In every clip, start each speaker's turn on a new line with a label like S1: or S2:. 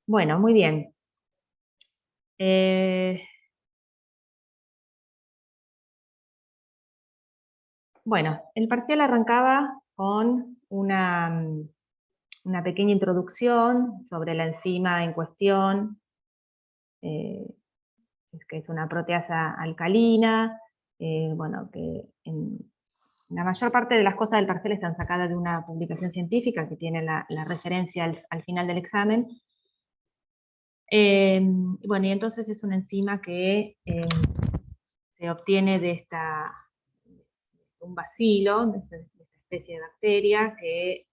S1: Bueno, muy bien. Eh, bueno, el parcial arrancaba con una pequeña introducción sobre la enzima en cuestión, eh, que es una proteasa alcalina, bueno, que la mayor parte de las cosas del parcial están sacadas de una publicación científica que tiene la referencia al final del examen. Bueno, y entonces es una enzima que se obtiene de un bacilo, de esta especie de bacteria, que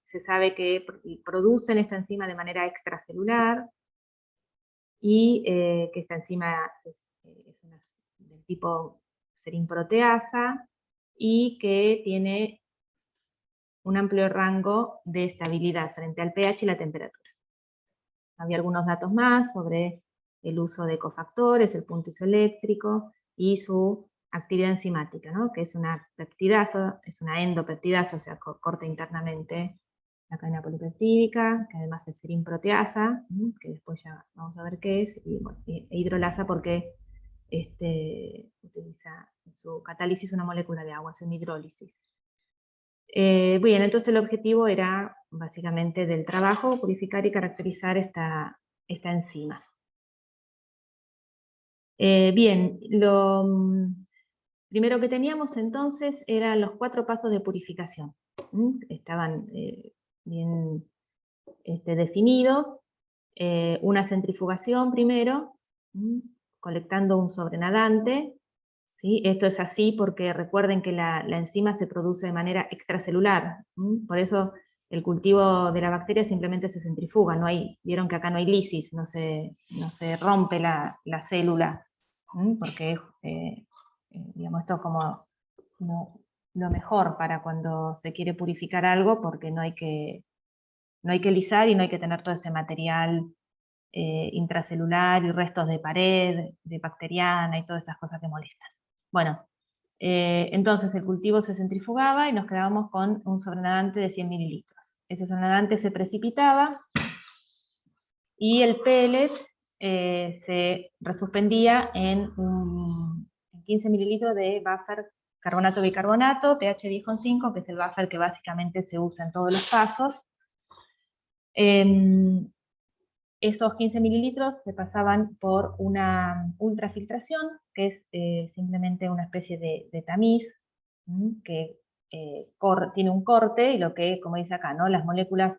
S1: se sabe que producen esta enzima de manera extracelular, y que esta enzima es del tipo serinproteasa, y que tiene un amplio rango de estabilidad frente al pH y la temperatura. Había algunos datos más sobre el uso de cofactores, el punto isoeléctrico y su actividad enzimática, ¿no? Que es una peptidasa, es una endopeptidasa, o sea, corta internamente la cadena polipeptídica, que además es serinproteasa, que después ya vamos a ver qué es, y bueno, hidrolasa porque utiliza en su catálisis una molécula de agua, es una hidrólisis. Bien, entonces el objetivo era básicamente del trabajo purificar y caracterizar esta enzima. Bien, lo primero que teníamos entonces eran los 4 pasos de purificación. Estaban bien definidos. Una centrifugación primero, colectando un sobrenadante. ¿Sí? Esto es así porque recuerden que la enzima se produce de manera extracelular, por eso el cultivo de la bacteria simplemente se centrifuga, vieron que acá no hay lisis, no se rompe la célula, porque digamos, esto es como lo mejor para cuando se quiere purificar algo, porque no hay que lisar y no hay que tener todo ese material intracelular y restos de pared, de bacteriana y todas estas cosas que molestan. Bueno, entonces el cultivo se centrifugaba y nos quedábamos con un sobrenadante de 100 mililitros. Ese sobrenadante se precipitaba y el pellet se resuspendía en 15 mililitros de buffer carbonato bicarbonato, pH 10,5, que es el buffer que básicamente se usa en todos los pasos. Esos 15 mililitros se pasaban por una ultrafiltración, que es simplemente una especie de tamiz, que tiene un corte, y lo que, como dice acá, ¿no? Las moléculas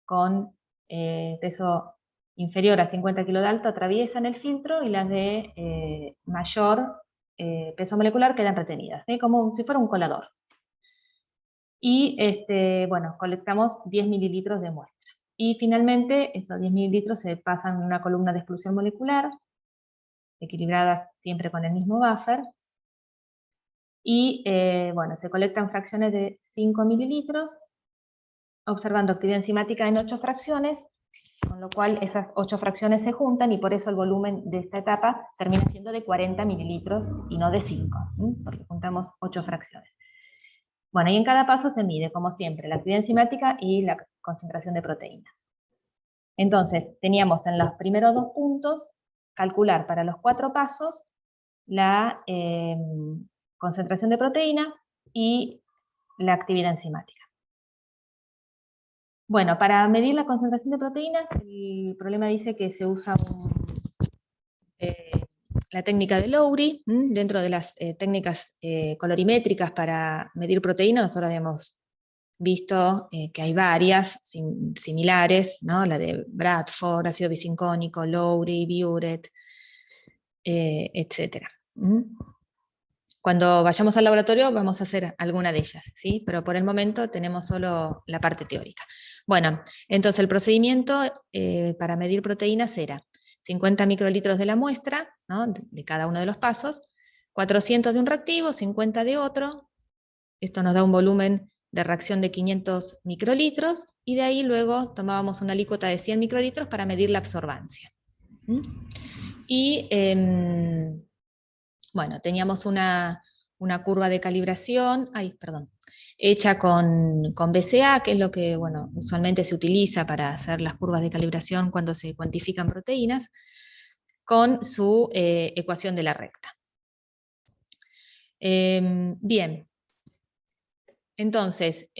S1: con peso inferior a 50 kg de alto atraviesan el filtro, y las de mayor peso molecular quedan retenidas, ¿sí? Como si fuera un colador. Y bueno, colectamos 10 mililitros de muestra. Y finalmente esos 10 mililitros se pasan en una columna de exclusión molecular, equilibradas siempre con el mismo buffer, y bueno, se colectan fracciones de 5 mililitros, observando actividad enzimática en 8 fracciones, con lo cual esas 8 fracciones se juntan, y por eso el volumen de esta etapa termina siendo de 40 mililitros y no de 5, porque juntamos 8 fracciones. Bueno, y en cada paso se mide, como siempre, la actividad enzimática y la concentración de proteínas. Entonces, teníamos en los primeros 2 puntos calcular para los 4 pasos la concentración de proteínas y la actividad enzimática. Bueno, para medir la concentración de proteínas, el problema dice que se usa la técnica de Lowry. Dentro de las técnicas colorimétricas para medir proteínas, nosotros habíamos visto que hay varias similares, ¿no? La de Bradford, ácido bisincónico, Lowry, Biuret, etc. Cuando vayamos al laboratorio vamos a hacer alguna de ellas, ¿sí? Pero por el momento tenemos solo la parte teórica. Bueno, entonces el procedimiento para medir proteínas era 50 microlitros de la muestra, ¿no? de cada uno de los pasos, 400 de un reactivo, 50 de otro. Esto nos da un volumen de reacción de 500 microlitros, y de ahí luego tomábamos una alícuota de 100 microlitros para medir la absorbancia. Y bueno, teníamos una curva de calibración, hecha con BCA, que es lo que bueno, usualmente se utiliza para hacer las curvas de calibración cuando se cuantifican proteínas, con su ecuación de la recta. Bien, entonces,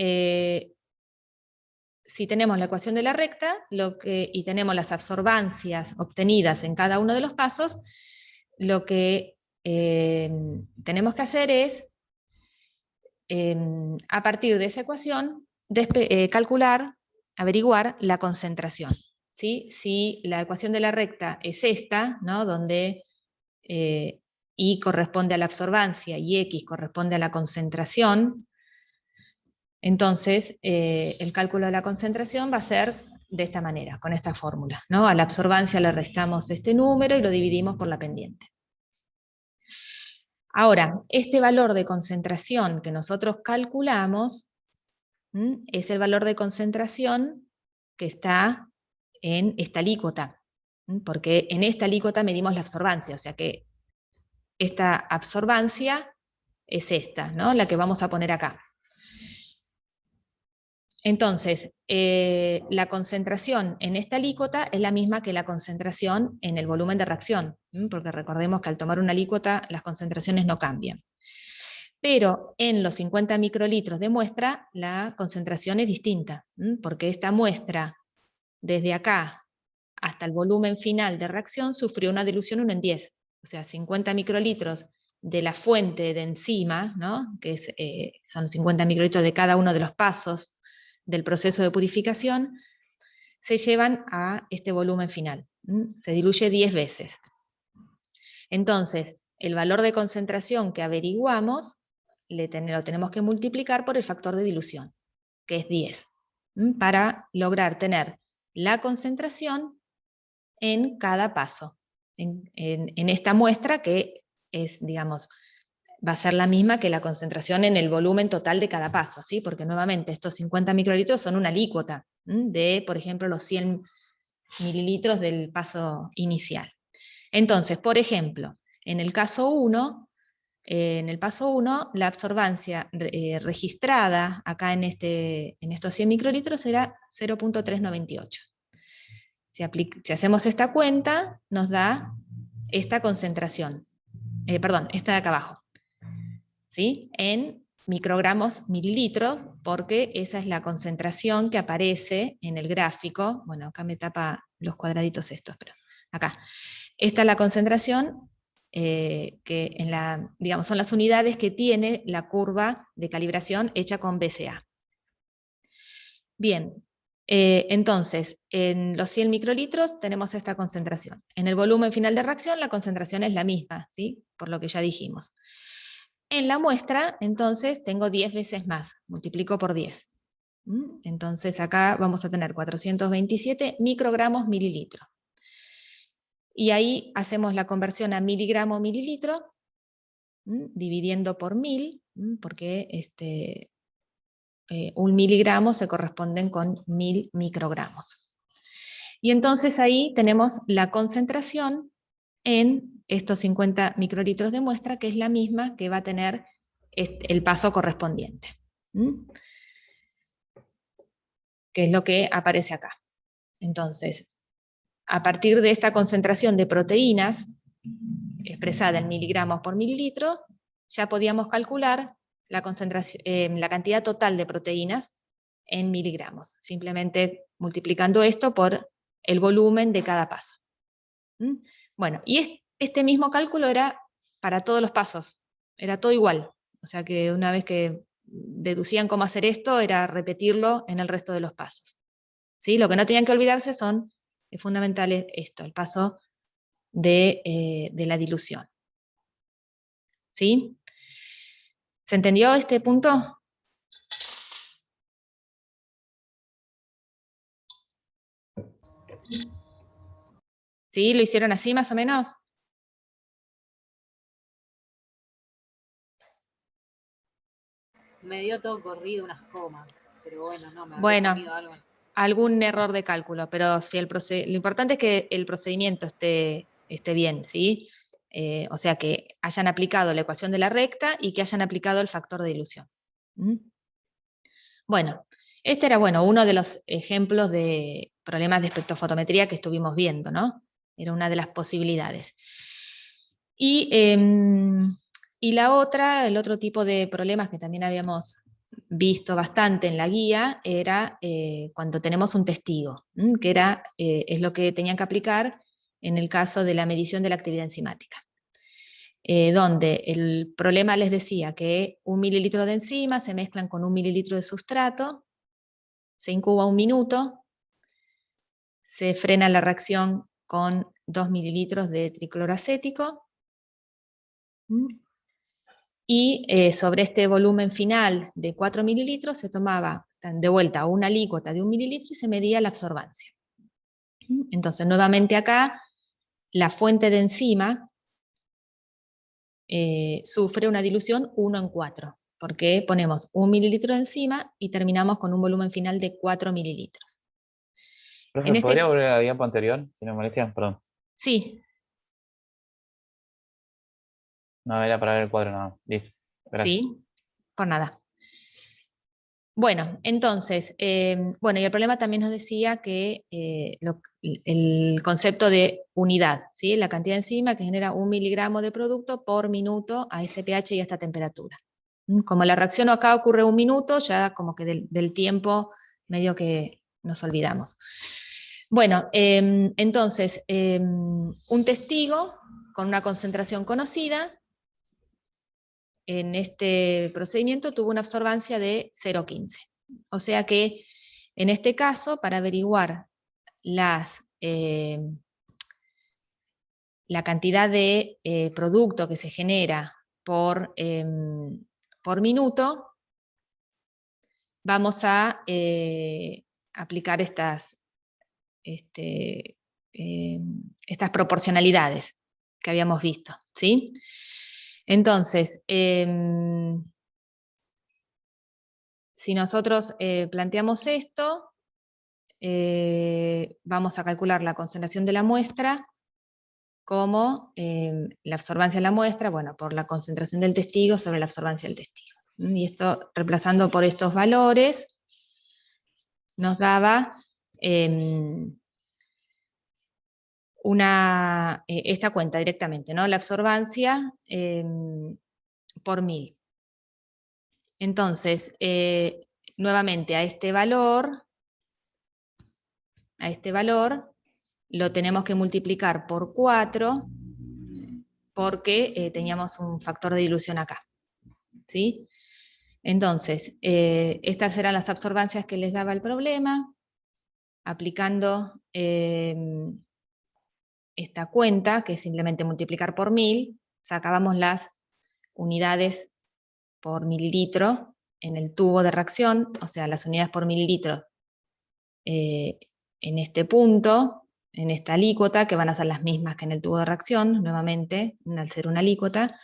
S1: si tenemos la ecuación de la recta y tenemos las absorbancias obtenidas en cada uno de los pasos, lo que tenemos que hacer es, a partir de esa ecuación, calcular, averiguar la concentración. ¿Sí? Si la ecuación de la recta es esta, ¿no? Donde Y corresponde a la absorbancia y X corresponde a la concentración, entonces el cálculo de la concentración va a ser de esta manera, con esta fórmula, ¿no? A la absorbancia le restamos este número y lo dividimos por la pendiente. Ahora, este valor de concentración que nosotros calculamos es el valor de concentración que está en esta alícuota, porque en esta alícuota medimos la absorbancia, o sea que esta absorbancia es esta, ¿no? La que vamos a poner acá. Entonces, la concentración en esta alícuota es la misma que la concentración en el volumen de reacción, porque recordemos que al tomar una alícuota las concentraciones no cambian. Pero en los 50 microlitros de muestra la concentración es distinta, porque esta muestra desde acá hasta el volumen final de reacción sufrió una dilución 1 en 10. O sea, 50 microlitros de la fuente de enzima, ¿no? Que son 50 microlitros de cada uno de los pasos del proceso de purificación, se llevan a este volumen final. Se diluye 10 veces. Entonces, el valor de concentración que averiguamos lo tenemos que multiplicar por el factor de dilución, que es 10, para lograr tener la concentración en cada paso, en esta muestra que es, digamos, va a ser la misma que la concentración en el volumen total de cada paso, ¿sí? Porque nuevamente estos 50 microlitros son una alícuota de, por ejemplo, los 100 mililitros del paso inicial. Entonces, por ejemplo, en el caso 1, en el paso 1, la absorbancia registrada acá en estos 100 microlitros era 0.398. Si hacemos esta cuenta, nos da esta concentración, esta de acá abajo, ¿sí? En microgramos mililitros, porque esa es la concentración que aparece en el gráfico. Bueno, acá me tapa los cuadraditos estos, pero acá. Esta es la concentración que digamos, son las unidades que tiene la curva de calibración hecha con BCA. Bien, entonces, en los 100 microlitros tenemos esta concentración. En el volumen final de reacción la concentración es la misma, ¿sí? Por lo que ya dijimos. En la muestra, entonces, tengo 10 veces más, multiplico por 10. Entonces acá vamos a tener 427 microgramos mililitro. Y ahí hacemos la conversión a miligramo mililitro, dividiendo por 1000, porque 1 miligramo se corresponden con 1000 microgramos. Y entonces ahí tenemos la concentración en estos 50 microlitros de muestra, que es la misma que va a tener el paso correspondiente. Que es lo que aparece acá. Entonces, a partir de esta concentración de proteínas, expresada en miligramos por mililitro, ya podíamos calcular la cantidad total de proteínas en miligramos, simplemente multiplicando esto por el volumen de cada paso. Bueno, y este mismo cálculo era para todos los pasos, era todo igual, o sea que una vez que deducían cómo hacer esto, era repetirlo en el resto de los pasos. ¿Sí? Lo que no tenían que olvidarse es fundamental esto, el paso de la dilución. ¿Sí? ¿Se entendió este punto? ¿Sí? ¿Lo hicieron así más o menos?
S2: Me dio todo corrido unas comas, pero bueno, no, me
S1: Bueno,
S2: había comido algo.
S1: algún error de cálculo, pero si lo importante es que el procedimiento esté bien, ¿sí? O sea, que hayan aplicado la ecuación de la recta y que hayan aplicado el factor de dilución. Bueno, este era uno de los ejemplos de problemas de espectrofotometría que estuvimos viendo, ¿no? Era una de las posibilidades. Y la otra, el otro tipo de problemas que también habíamos visto bastante en la guía, era cuando tenemos un testigo, que es lo que tenían que aplicar en el caso de la medición de la actividad enzimática. Donde el problema les decía que 1 mililitro de enzima se mezclan con 1 mililitro de sustrato, se incuba 1 minuto, se frena la reacción con 2 mililitros de tricloroacético, y sobre este volumen final de 4 mililitros se tomaba de vuelta una alícuota de 1 mililitro y se medía la absorbancia. Entonces, nuevamente acá, la fuente de enzima sufre una dilución 1 en 4, porque ponemos 1 mililitro de enzima y terminamos con un volumen final de 4 mililitros.
S3: Profe, ¿podría volver a la diapo anterior? Si no molestia, perdón.
S1: Sí.
S3: No, era para ver el cuadro nada. Listo. Gracias.
S1: Sí, por nada. Bueno, entonces, y el problema también nos decía que el concepto de unidad, ¿sí? La cantidad de enzima que genera 1 miligramo de producto por minuto a este pH y a esta temperatura. Como la reacción acá ocurre 1 minuto, ya como que del tiempo medio que nos olvidamos. Bueno, entonces, un testigo con una concentración conocida en este procedimiento tuvo una absorbancia de 0,15. O sea que, en este caso, para averiguar la cantidad de producto que se genera por minuto, vamos a aplicar estas proporcionalidades que habíamos visto, ¿sí? Entonces, si nosotros planteamos esto, vamos a calcular la concentración de la muestra como la absorbancia de la muestra, por la concentración del testigo sobre la absorbancia del testigo. Y esto, reemplazando por estos valores, nos daba esta cuenta directamente, ¿no? La absorbancia por 1000. Entonces, nuevamente a este valor lo tenemos que multiplicar por 4 porque teníamos un factor de dilución acá, ¿sí? Entonces, estas eran las absorbancias que les daba el problema. Aplicando esta cuenta, que es simplemente multiplicar por 1000, sacábamos las unidades por mililitro en el tubo de reacción, o sea, las unidades por mililitro en este punto, en esta alícuota, que van a ser las mismas que en el tubo de reacción, nuevamente, al ser una alícuota.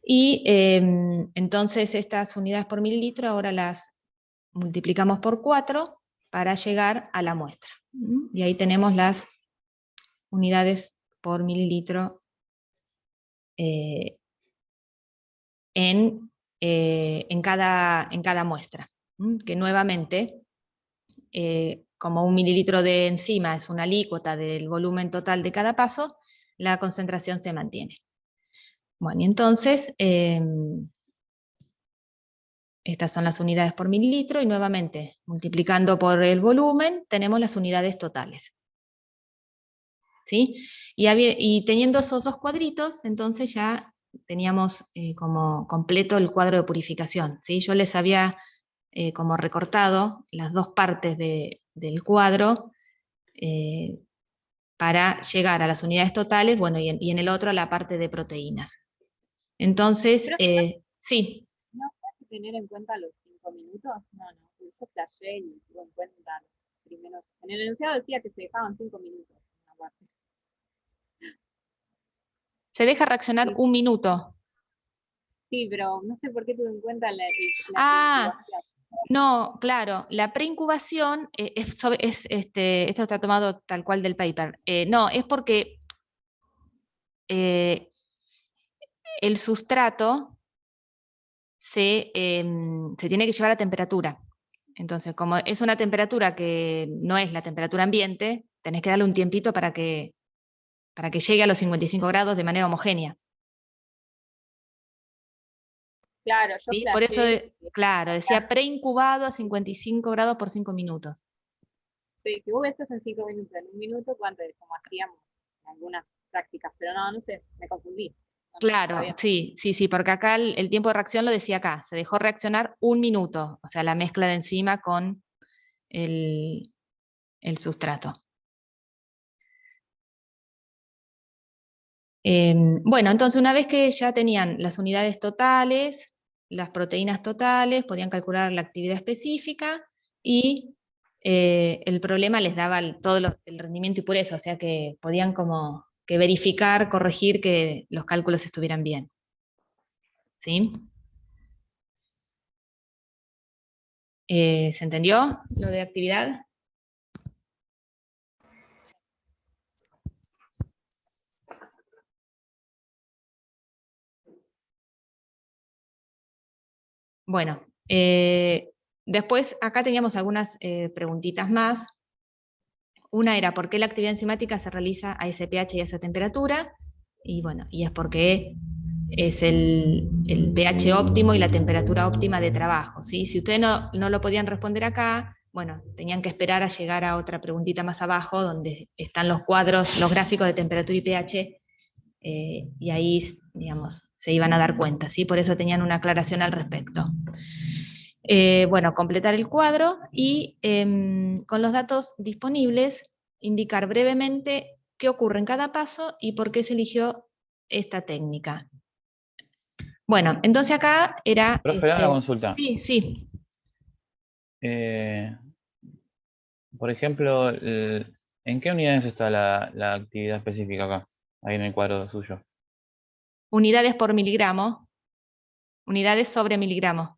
S1: Y entonces estas unidades por mililitro ahora las multiplicamos por 4 para llegar a la muestra. Y ahí tenemos las unidades por mililitro en cada muestra, que nuevamente, como 1 mililitro de enzima es una alícuota del volumen total de cada paso, la concentración se mantiene. Bueno, y entonces, estas son las unidades por mililitro, y nuevamente, multiplicando por el volumen, tenemos las unidades totales. ¿Sí? Y teniendo esos dos cuadritos, entonces ya teníamos como completo el cuadro de purificación, ¿sí? Yo les había como recortado las dos partes del cuadro para llegar a las unidades totales, y en el otro a la parte de proteínas. Entonces, sí.
S2: ¿No hay que tener en cuenta los 5 minutos? No, yo flashé y tuve en cuenta los primeros. En el enunciado decía que se dejaban 5 minutos.
S1: Se deja reaccionar 1 minuto. Sí,
S2: pero no sé por qué tuve en cuenta la
S1: preincubación. No, claro, la preincubación esto está tomado tal cual del paper. No, es porque el sustrato se tiene que llevar a temperatura. Entonces, como es una temperatura que no es la temperatura ambiente, tenés que darle un tiempito para que llegue a los 55 grados de manera homogénea.
S2: Claro, yo
S1: ¿Sí? Por eso,
S2: flashé.
S1: claro, decía preincubado a 55 grados por 5 minutos.
S2: Sí, que vos estás en 5 minutos, en 1 minuto, ¿cuánto es? Como hacíamos en algunas prácticas, pero no sé, me confundí. No,
S1: Claro, sí, porque acá el tiempo de reacción lo decía acá, se dejó reaccionar 1 minuto, o sea, la mezcla de enzima con el sustrato. Bueno, entonces una vez que ya tenían las unidades totales, las proteínas totales, podían calcular la actividad específica y el problema les daba todo el rendimiento y pureza, o sea que podían como que verificar, corregir que los cálculos estuvieran bien. ¿Sí? ¿Se entendió lo de actividad? Bueno, después acá teníamos algunas preguntitas más. Una era por qué la actividad enzimática se realiza a ese pH y a esa temperatura, y bueno, y es porque es el pH óptimo y la temperatura óptima de trabajo, ¿sí? Si ustedes no lo podían responder acá, bueno, tenían que esperar a llegar a otra preguntita más abajo, donde están los cuadros, los gráficos de temperatura y pH, y ahí, digamos, se iban a dar cuenta, ¿sí? Por eso tenían una aclaración al respecto. Bueno, completar el cuadro y con los datos disponibles indicar brevemente qué ocurre en cada paso y por qué se eligió esta técnica. Bueno, entonces acá era...
S3: Profe, dame una consulta.
S1: Sí.
S3: Por ejemplo, ¿en qué unidades está la actividad específica acá? Ahí en el cuadro suyo.
S1: Unidades por miligramo. Unidades sobre miligramo.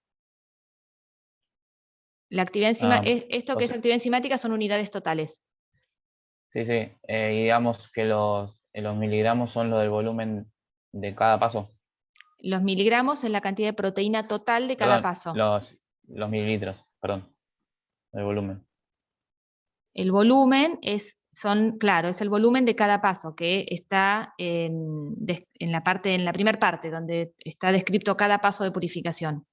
S1: La actividad enzima, esto que es actividad enzimática son unidades totales.
S3: Sí. Y digamos que los miligramos son lo del volumen de cada paso.
S1: Los miligramos es la cantidad de proteína total de cada paso.
S3: Los mililitros, perdón. El volumen.
S1: El volumen es el volumen de cada paso, que está en la primera parte, donde está descrito cada paso de purificación.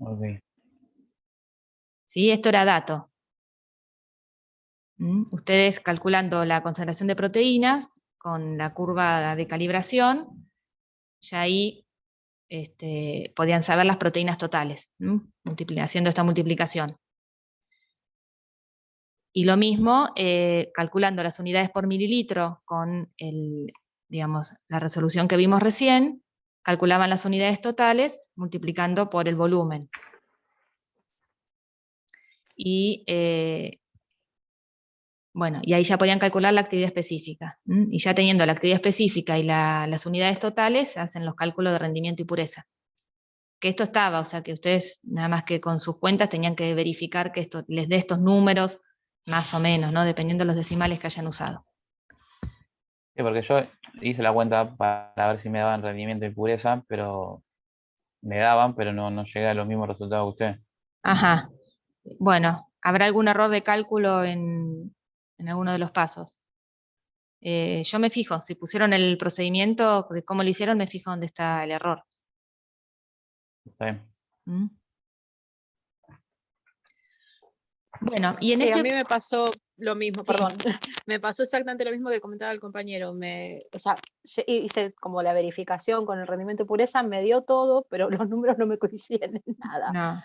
S3: Okay.
S1: ¿Sí? Esto era dato. Ustedes calculando la concentración de proteínas con la curva de calibración, ya ahí podían saber las proteínas totales, haciendo esta multiplicación. Y lo mismo, calculando las unidades por mililitro con la resolución que vimos recién, calculaban las unidades totales multiplicando por el volumen. Y bueno, y ahí ya podían calcular la actividad específica. Y ya teniendo la actividad específica y las unidades totales, hacen los cálculos de rendimiento y pureza. Que esto estaba, o sea que ustedes nada más que con sus cuentas tenían que verificar que esto les dé estos números, más o menos, ¿no? Dependiendo de los decimales que hayan usado.
S3: Sí, porque yo hice la cuenta para ver si me daban rendimiento y pureza, pero me daban, pero no llegué a los mismos resultados que usted.
S1: Ajá. Bueno, ¿habrá algún error de cálculo en alguno de los pasos? Yo me fijo, si pusieron el procedimiento de cómo lo hicieron, me fijo dónde está el error.
S3: Está bien.
S1: Bueno, y en
S4: a mí me pasó lo mismo, perdón. Me pasó exactamente lo mismo que comentaba el compañero. O sea, hice como la verificación con el rendimiento de pureza, me dio todo, pero los números no me coincidían en nada.
S1: No.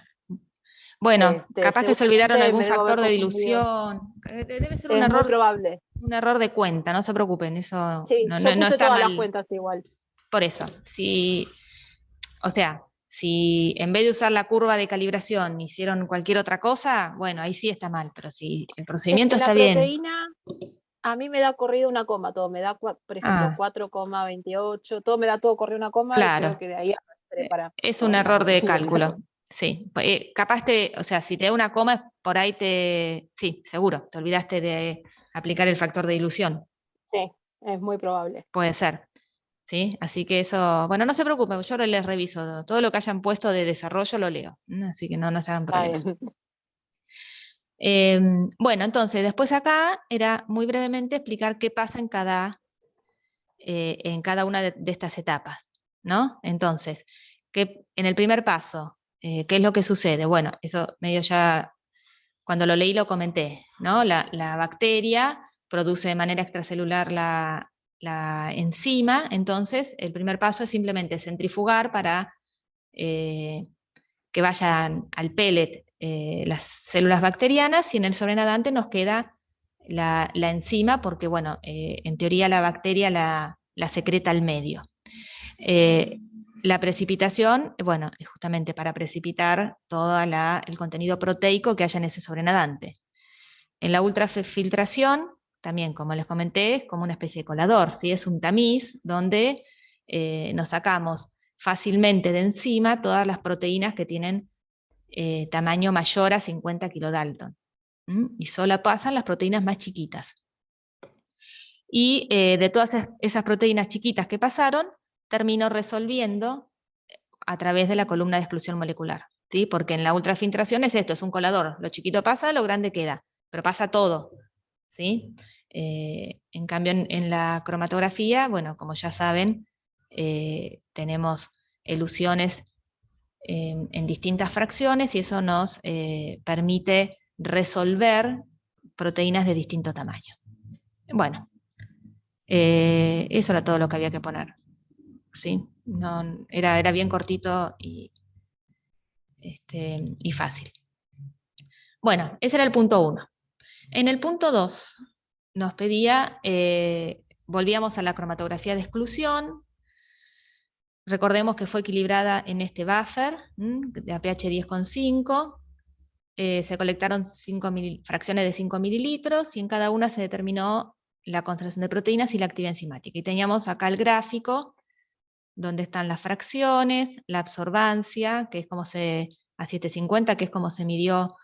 S1: Bueno, capaz que se olvidaron algún factor de dilución. Debe ser un error.
S4: Muy probable.
S1: Un error de cuenta, no se preocupen, eso
S4: sí,
S1: no,
S4: yo
S1: no
S4: puse
S1: está
S4: todas
S1: mal.
S4: Las cuentas igual.
S1: Por eso, o sea, si en vez de usar la curva de calibración hicieron cualquier otra cosa, bueno, ahí sí está mal, pero si el procedimiento está bien.
S4: La proteína a mí me da corrido una coma, todo me da, por ejemplo, 4,28, todo me da todo corrido una coma,
S1: claro.
S4: Y creo que de ahí arrastré para...
S1: Es un error de cálculo, sí. Capaz o sea, si te da una coma, por ahí sí, seguro, te olvidaste de aplicar el factor de dilución.
S4: Sí, es muy probable.
S1: Puede ser. ¿sí? Así que eso, bueno, no se preocupen, yo ahora les reviso todo lo que hayan puesto de desarrollo, lo leo, así que no se hagan
S4: Está
S1: problema.
S4: bien.
S1: Bueno, entonces, después acá era muy brevemente explicar qué pasa en cada una de estas etapas, ¿no? Entonces, en el primer paso, ¿qué es lo que sucede? Bueno, eso medio ya, cuando lo leí lo comenté, ¿no? La bacteria produce de manera extracelular la enzima, entonces el primer paso es simplemente centrifugar para que vayan al pellet las células bacterianas, y en el sobrenadante nos queda la enzima, porque bueno, en teoría la bacteria la secreta al medio. La precipitación, bueno, es justamente para precipitar todo el contenido proteico que haya en ese sobrenadante. En la ultrafiltración, también como les comenté, es como una especie de colador, ¿sí? Es un tamiz donde nos sacamos fácilmente de encima todas las proteínas que tienen tamaño mayor a 50 kilodalton. Y solo pasan las proteínas más chiquitas. Y de todas esas proteínas chiquitas que pasaron, termino resolviendo a través de la columna de exclusión molecular, ¿sí? Porque en la ultrafiltración es esto, es un colador. Lo chiquito pasa, lo grande queda, pero pasa todo, ¿sí? En cambio, en la cromatografía, bueno, como ya saben, tenemos elusiones en distintas fracciones, y eso nos permite resolver proteínas de distinto tamaño. Bueno, eso era todo lo que había que poner, ¿sí? No, era bien cortito y fácil. Bueno, ese era el punto 1. En el punto 2 nos pedía, volvíamos a la cromatografía de exclusión. Recordemos que fue equilibrada en este buffer de pH 10,5. Se colectaron fracciones de 5 mililitros, y en cada una se determinó la concentración de proteínas y la actividad enzimática. Y teníamos acá el gráfico donde están las fracciones, la absorbancia, que es como a 750, que es como se midió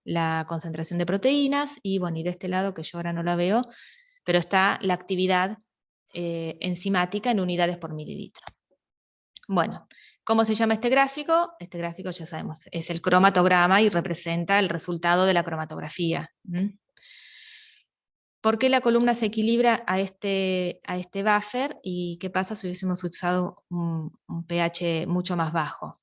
S1: la concentración de proteínas, y bueno, y de este lado, que yo ahora no la veo, pero está la actividad enzimática en unidades por mililitro. Bueno, ¿cómo se llama este gráfico? Este gráfico ya sabemos, es el cromatograma y representa el resultado de la cromatografía. ¿Por qué la columna se equilibra a este buffer, y qué pasa si hubiésemos usado un pH mucho más bajo?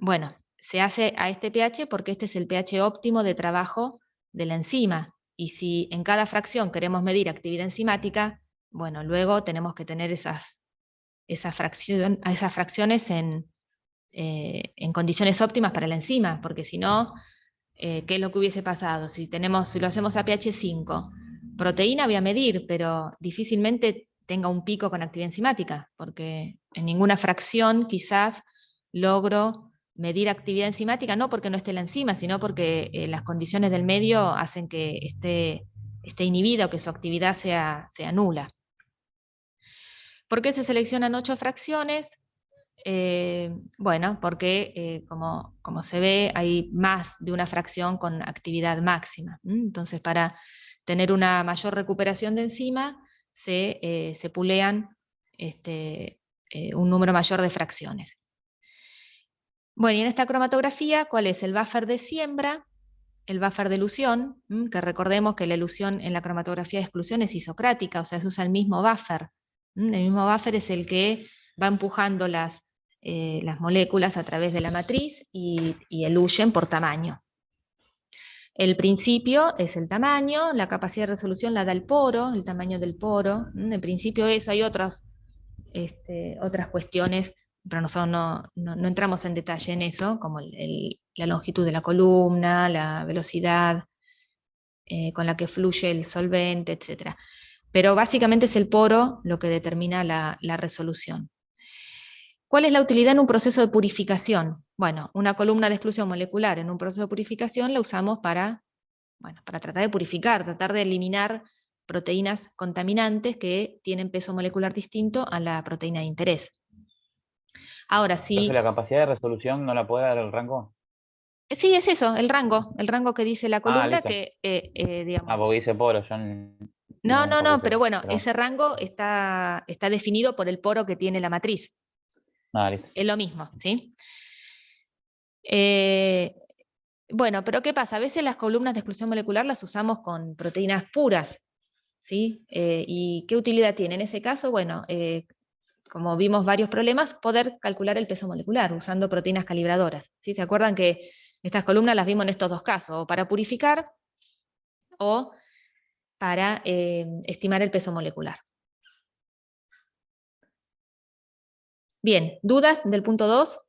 S1: Bueno, se hace a este pH porque este es el pH óptimo de trabajo de la enzima, y si en cada fracción queremos medir actividad enzimática, bueno, luego tenemos que tener esas fracciones en condiciones óptimas para la enzima, porque si no, ¿qué es lo que hubiese pasado? Si lo hacemos a pH 5, proteína voy a medir, pero difícilmente tenga un pico con actividad enzimática, porque en ninguna fracción quizás logro medir actividad enzimática, no porque no esté la enzima, sino porque las condiciones del medio hacen que esté inhibida o que su actividad sea nula. ¿Por qué se seleccionan 8 fracciones? Bueno, porque como se ve, hay más de una fracción con actividad máxima. Entonces, para tener una mayor recuperación de enzima, se pulean un número mayor de fracciones. Bueno, y en esta cromatografía, ¿cuál es? El buffer de siembra, el buffer de elusión, que recordemos que la elusión en la cromatografía de exclusión es isocrática, o sea, se usa el mismo buffer. El mismo buffer es el que va empujando las moléculas a través de la matriz y eluyen por tamaño. El principio es el tamaño, la capacidad de resolución la da el poro, el tamaño del poro. En principio eso, hay otras cuestiones, pero nosotros no entramos en detalle en eso, como la longitud de la columna, la velocidad con la que fluye el solvente, etc. Pero básicamente es el poro lo que determina la resolución. ¿Cuál es la utilidad en un proceso de purificación? Bueno, una columna de exclusión molecular en un proceso de purificación la usamos para tratar de purificar, tratar de eliminar proteínas contaminantes que tienen peso molecular distinto a la proteína de interés. Ahora sí.
S3: Entonces, ¿la capacidad de resolución no la puede dar el rango?
S1: Sí, es eso, el rango que dice la columna,
S3: listo.
S1: que digamos.
S3: Porque dice poro, yo
S1: No,
S3: un poco
S1: pero bueno,
S3: pero-
S1: ese rango está definido por el poro que tiene la matriz.
S3: listo.
S1: Es lo mismo, ¿sí? Bueno, pero ¿qué pasa? A veces las columnas de exclusión molecular las usamos con proteínas puras, ¿sí? ¿Y qué utilidad tiene? En ese caso, bueno, como vimos varios problemas, poder calcular el peso molecular usando proteínas calibradoras, ¿sí? ¿Se acuerdan que estas columnas las vimos en estos dos casos, o para purificar o para estimar el peso molecular? Bien, ¿dudas del punto 2?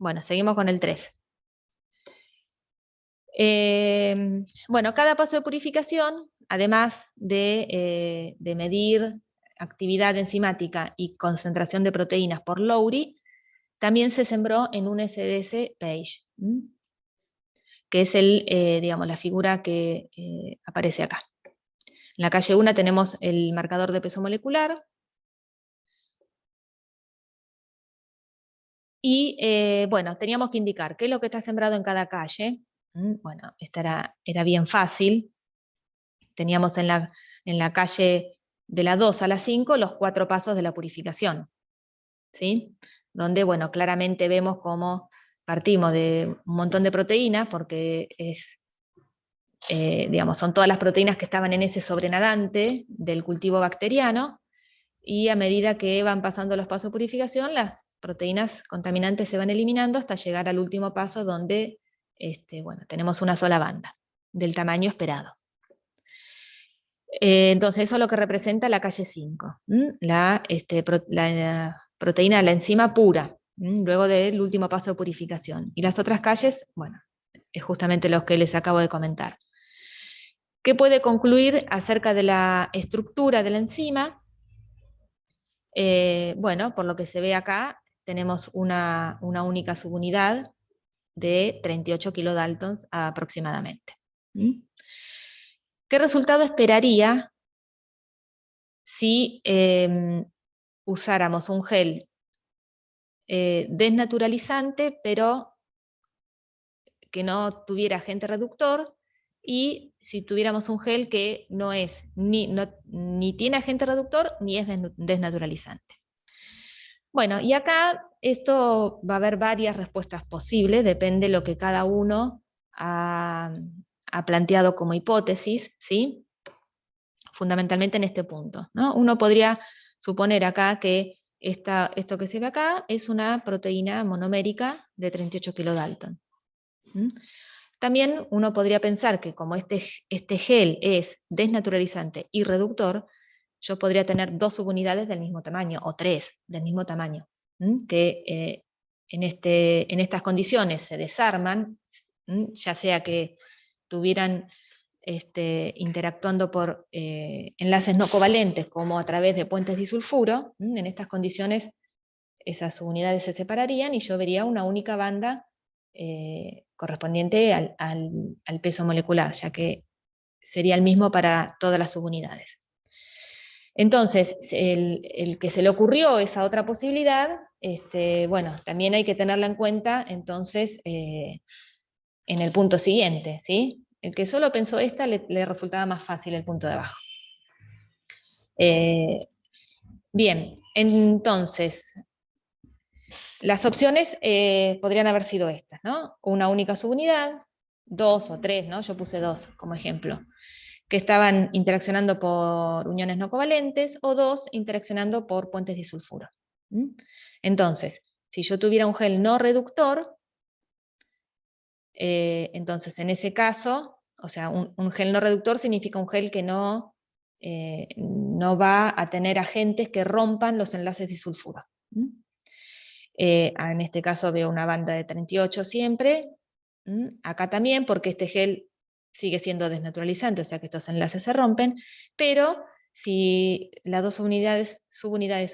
S1: Bueno, seguimos con el 3. Bueno, cada paso de purificación, además de medir actividad enzimática y concentración de proteínas por Lowry, también se sembró en un SDS page, que es digamos, la figura que aparece acá. En la calle 1 tenemos el marcador de peso molecular, y bueno, teníamos que indicar qué es lo que está sembrado en cada calle. Bueno, esta era bien fácil. Teníamos en la calle de la 2 a la 5 los 4 pasos de la purificación, ¿sí? Donde, bueno, claramente vemos cómo partimos de un montón de proteínas, porque digamos, son todas las proteínas que estaban en ese sobrenadante del cultivo bacteriano, y a medida que van pasando los pasos de purificación, las proteínas contaminantes se van eliminando hasta llegar al último paso donde bueno, tenemos una sola banda del tamaño esperado. Entonces eso es lo que representa la calle 5, la proteína, la enzima pura, luego del último paso de purificación. Y las otras calles, bueno, es justamente lo que les acabo de comentar. ¿Qué puede concluir acerca de la estructura de la enzima? Bueno, por lo que se ve acá, tenemos una única subunidad de 38 kilodaltons aproximadamente. ¿Qué resultado esperaría si usáramos un gel desnaturalizante, pero que no tuviera agente reductor, y si tuviéramos un gel que no es ni tiene agente reductor ni es desnaturalizante? Bueno, y acá esto va a haber varias respuestas posibles, depende de lo que cada uno ha planteado como hipótesis, ¿sí? Fundamentalmente en este punto, ¿no? Uno podría suponer acá que esto que se ve acá es una proteína monomérica de 38 kilodalton. También uno podría pensar que como este gel es desnaturalizante y reductor, yo podría tener 2 subunidades del mismo tamaño, o 3 del mismo tamaño, que en estas condiciones se desarman, ya sea que tuvieran interactuando por enlaces no covalentes, como a través de puentes disulfuro. En estas condiciones esas subunidades se separarían y yo vería una única banda correspondiente al peso molecular, ya que sería el mismo para todas las subunidades. Entonces, el que se le ocurrió esa otra posibilidad, bueno, también hay que tenerla en cuenta, entonces, en el punto siguiente, ¿sí? El que solo pensó esta le resultaba más fácil el punto de abajo. Bien, entonces, las opciones podrían haber sido estas, ¿no? Una única subunidad, 2 o 3, ¿no? Yo puse 2 como ejemplo, que estaban interaccionando por uniones no covalentes, o 2 interaccionando por puentes disulfuro. Entonces, si yo tuviera un gel no reductor, entonces en ese caso, o sea, un gel no reductor significa un gel que no va a tener agentes que rompan los enlaces disulfuro. En este caso veo una banda de 38 siempre, acá también, porque este gel sigue siendo desnaturalizante, o sea que estos enlaces se rompen, pero si las dos subunidades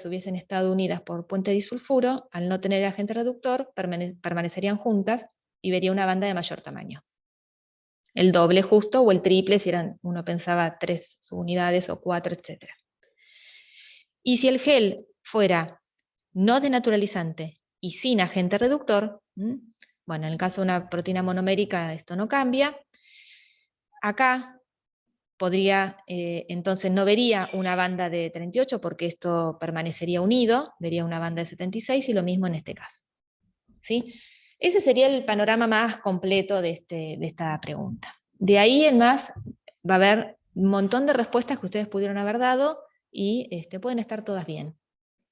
S1: hubiesen estado unidas por puente disulfuro, al no tener agente reductor, permanecerían juntas y vería una banda de mayor tamaño. El doble justo o el triple si uno pensaba 3 subunidades o 4, etc. Y si el gel fuera no desnaturalizante y sin agente reductor, Bueno, en el caso de una proteína monomérica esto no cambia. Acá podría, entonces no vería una banda de 38 porque esto permanecería unido, vería una banda de 76 y lo mismo en este caso. ¿Sí? Ese sería el panorama más completo de esta pregunta. De ahí en más va a haber un montón de respuestas que ustedes pudieron haber dado y pueden estar todas bien.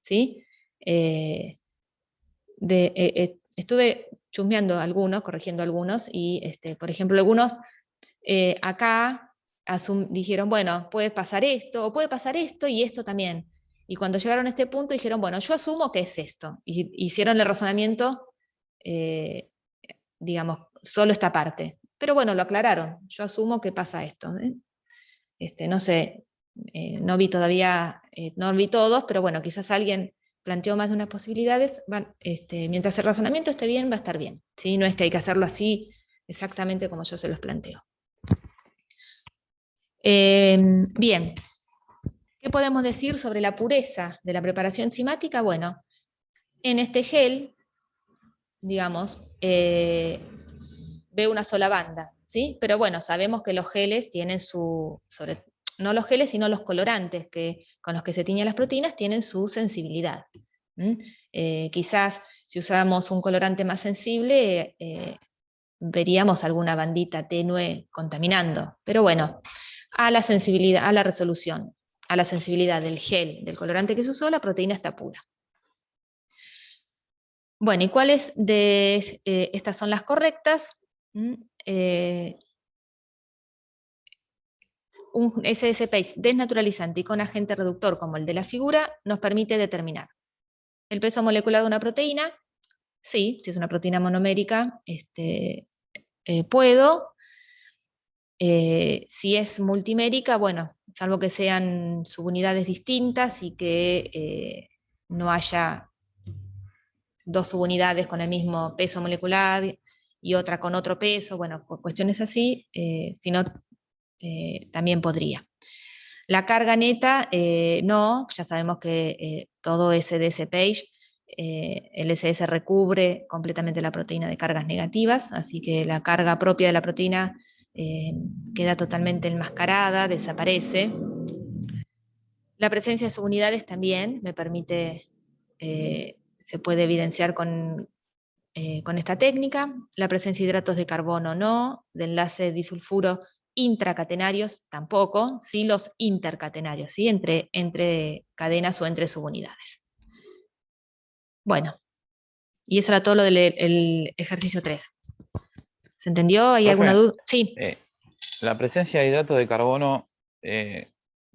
S1: ¿Sí? Estuve chusmeando algunos, corrigiendo algunos, y por ejemplo algunos acá dijeron, bueno, puede pasar esto, o puede pasar esto y esto también. Y cuando llegaron a este punto dijeron, bueno, yo asumo que es esto. Y hicieron el razonamiento, digamos, solo esta parte. Pero bueno, lo aclararon. Yo asumo que pasa esto. No sé, no vi todavía, no vi todos, pero bueno, quizás alguien planteó más de unas posibilidades. Mientras el razonamiento esté bien, va a estar bien. ¿Sí? No es que hay que hacerlo así exactamente como yo se los planteo. Bien, ¿qué podemos decir sobre la pureza de la preparación enzimática? Bueno, en este gel, digamos, ve una sola banda, ¿sí? Pero bueno, sabemos que los geles tienen no los geles, sino los colorantes con los que se tiñen las proteínas tienen su sensibilidad. Quizás si usáramos un colorante más sensible, veríamos alguna bandita tenue contaminando, pero bueno, a la sensibilidad, a la resolución, a la sensibilidad del gel, del colorante que se usó, la proteína está pura. Bueno, ¿y cuáles de estas son las correctas? Un SS-PACE desnaturalizante y con agente reductor como el de la figura nos permite determinar el peso molecular de una proteína. Sí, si es una proteína monomérica, puedo. Si es multimérica, bueno, salvo que sean subunidades distintas y que no haya dos subunidades con el mismo peso molecular y otra con otro peso, bueno, cuestiones así, si no, también podría. La carga neta, no, ya sabemos que todo SDS-PACE, el SS recubre completamente la proteína de cargas negativas, así que la carga propia de la proteína queda totalmente enmascarada, desaparece. La presencia de subunidades también me permite, se puede evidenciar con esta técnica. La presencia de hidratos de carbono no, de enlaces disulfuro intracatenarios tampoco, sí los intercatenarios, ¿sí? Entre cadenas o entre subunidades. Bueno, y eso era todo lo del ejercicio 3. ¿Se entendió? ¿Hay alguna duda? Sí.
S3: La presencia de hidratos de carbono,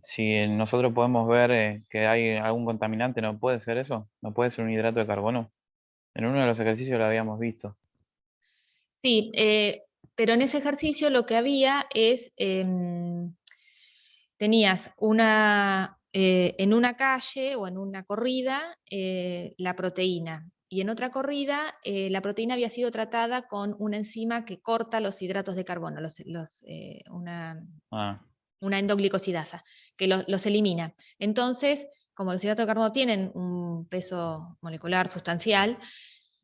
S3: si nosotros podemos ver que hay algún contaminante, ¿no puede ser eso? ¿No puede ser un hidrato de carbono? En uno de los ejercicios lo habíamos visto.
S1: Sí, pero en ese ejercicio lo que había es, tenías en una calle o en una corrida la proteína, y en otra corrida la proteína había sido tratada con una enzima que corta los hidratos de carbono, una endoglicosidasa, que los elimina. Entonces, como los hidratos de carbono tienen un peso molecular sustancial,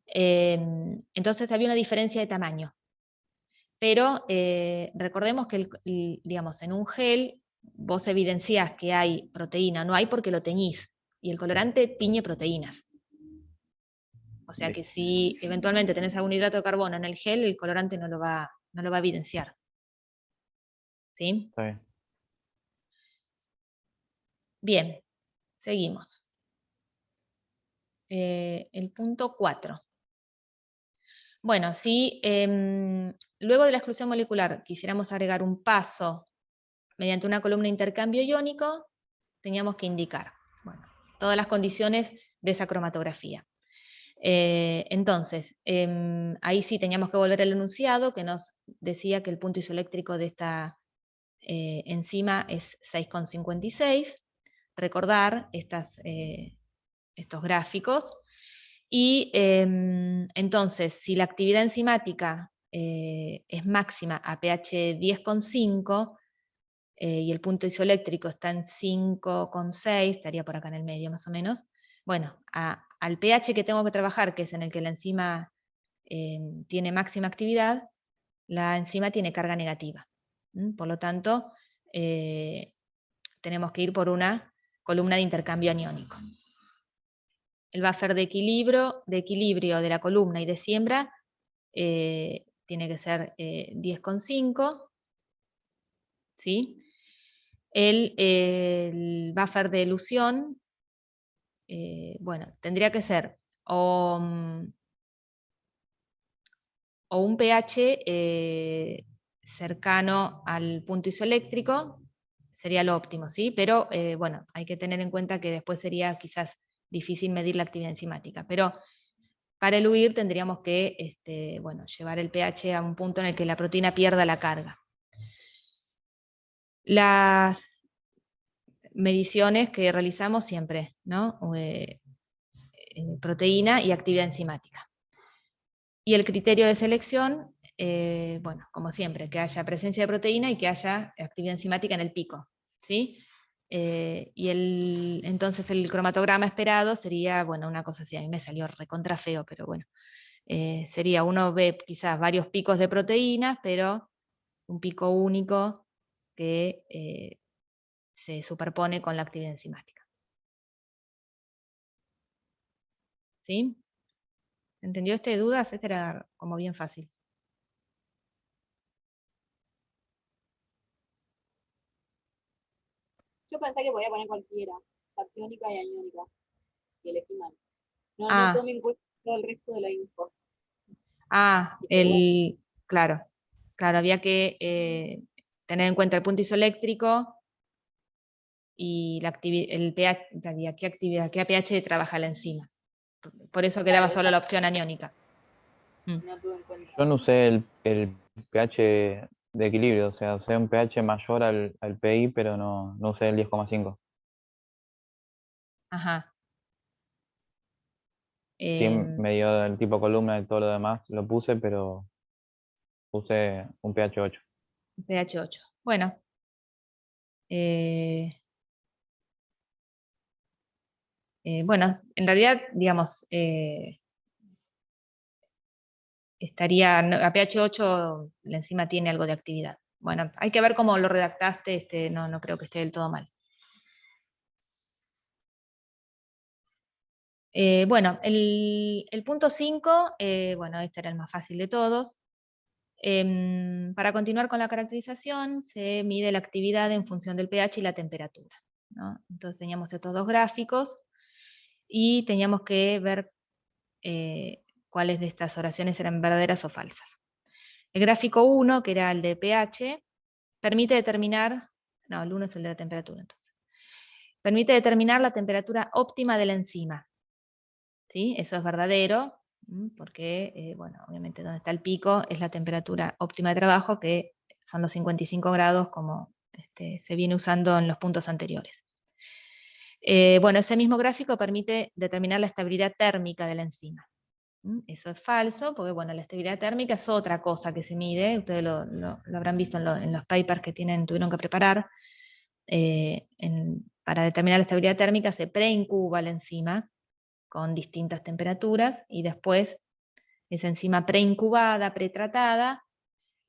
S1: entonces había una diferencia de tamaño. Pero recordemos que, digamos, en un gel vos evidenciás que hay proteína, no hay porque lo teñís, y el colorante tiñe proteínas. O sea que si eventualmente tenés algún hidrato de carbono en el gel, el colorante no lo va a evidenciar. ¿Sí?
S3: Está bien.
S1: Bien, seguimos. El punto 4. Bueno, si luego de la exclusión molecular quisiéramos agregar un paso mediante una columna de intercambio iónico, teníamos que indicar todas las condiciones de esa cromatografía. Entonces, ahí sí teníamos que volver al enunciado que nos decía que el punto isoeléctrico de esta enzima es 6,56. Recordar estos gráficos. Y entonces, si la actividad enzimática es máxima a pH 10,5 y el punto isoeléctrico está en 5,6, estaría por acá en el medio más o menos, bueno, al pH que tengo que trabajar, que es en el que la enzima tiene máxima actividad, la enzima tiene carga negativa. Por lo tanto, tenemos que ir por una columna de intercambio aniónico. El buffer de equilibrio de la columna y de siembra tiene que ser 10,5, ¿sí? El buffer de elusión, bueno, tendría que ser o un pH cercano al punto isoeléctrico, sería lo óptimo, ¿sí? Pero bueno, hay que tener en cuenta que después sería quizás difícil medir la actividad enzimática, pero para eluir tendríamos que bueno, llevar el pH a un punto en el que la proteína pierda la carga. Las mediciones que realizamos siempre, ¿no? Proteína y actividad enzimática. Y el criterio de selección, bueno, como siempre, que haya presencia de proteína y que haya actividad enzimática en el pico, ¿sí? Entonces el cromatograma esperado sería, bueno, una cosa así, a mí me salió recontra feo, pero bueno, sería, uno ve quizás varios picos de proteínas, pero un pico único que se superpone con la actividad enzimática. ¿Sí? ¿Se entendió dudas? Este era como bien fácil.
S2: Yo pensé que podía poner cualquiera, catiónica y aniónica, y elegí mal. No
S1: Ah.
S2: tomé en cuenta todo el resto de la info.
S1: Claro, había que tener en cuenta el punto isoeléctrico y el pH, qué pH trabaja la enzima. Por eso quedaba solo la opción aniónica.
S2: No tuve en cuenta.
S3: Yo no usé el pH de equilibrio, o sea, usé un pH mayor al PI, pero no usé el 10,5.
S1: Ajá.
S3: Sí, me dio el tipo columna y todo lo demás, lo puse, pero puse un pH 8.
S1: pH 8. Bueno. Bueno, en realidad, digamos, estaría a pH 8, la enzima tiene algo de actividad. Bueno, hay que ver cómo lo redactaste, no creo que esté del todo mal. Bueno, el punto 5, bueno, este era el más fácil de todos. Para continuar con la caracterización, se mide la actividad en función del pH y la temperatura, ¿no? Entonces teníamos estos dos gráficos y teníamos que ver cuáles de estas oraciones eran verdaderas o falsas. El gráfico 1, que era el de pH, permite determinar, no, el 1 es el de la temperatura entonces, permite determinar la temperatura óptima de la enzima, ¿sí? Eso es verdadero, porque, bueno, obviamente donde está el pico es la temperatura óptima de trabajo, que son los 55 grados como se viene usando en los puntos anteriores. Bueno, ese mismo gráfico permite determinar la estabilidad térmica de la enzima. Eso es falso, porque bueno, la estabilidad térmica es otra cosa que se mide, ustedes lo habrán visto en los papers que tuvieron que preparar. Para determinar la estabilidad térmica se preincuba la enzima con distintas temperaturas y después esa enzima preincubada, pretratada,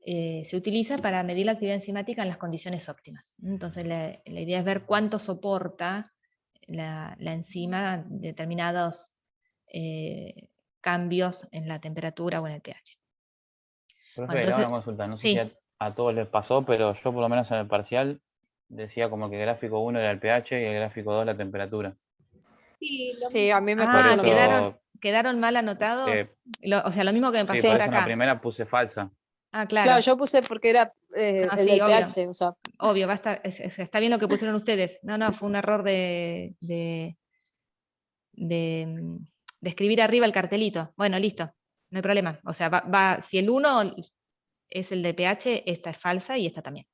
S1: se utiliza para medir la actividad enzimática en las condiciones óptimas. Entonces la idea es ver cuánto soporta la enzima determinados cambios en la temperatura o en el pH.
S3: Profe,
S1: Bueno,
S3: le hago
S1: entonces,
S3: una consulta, no sé
S1: sí.
S3: si a todos les pasó, pero yo por lo menos en el parcial decía como que el gráfico 1 era el pH y el gráfico 2 la temperatura.
S2: Sí, lo
S4: Sí, a mí me
S3: Por
S4: pasó
S3: eso,
S4: lo mismo.
S1: quedaron mal anotados. O sea, lo mismo que me pasó
S3: sí, por
S1: por
S3: eso en la
S1: acá.
S3: primera puse falsa.
S1: Ah,
S4: Claro,
S1: claro.
S4: yo puse porque era el
S1: sí,
S4: del
S1: obvio.
S4: pH, o sea.
S1: Obvio, está bien lo que pusieron ustedes. No, fue un error de escribir arriba el cartelito. Bueno, listo, no hay problema. O sea, si el 1 es el de pH, esta es falsa y esta también.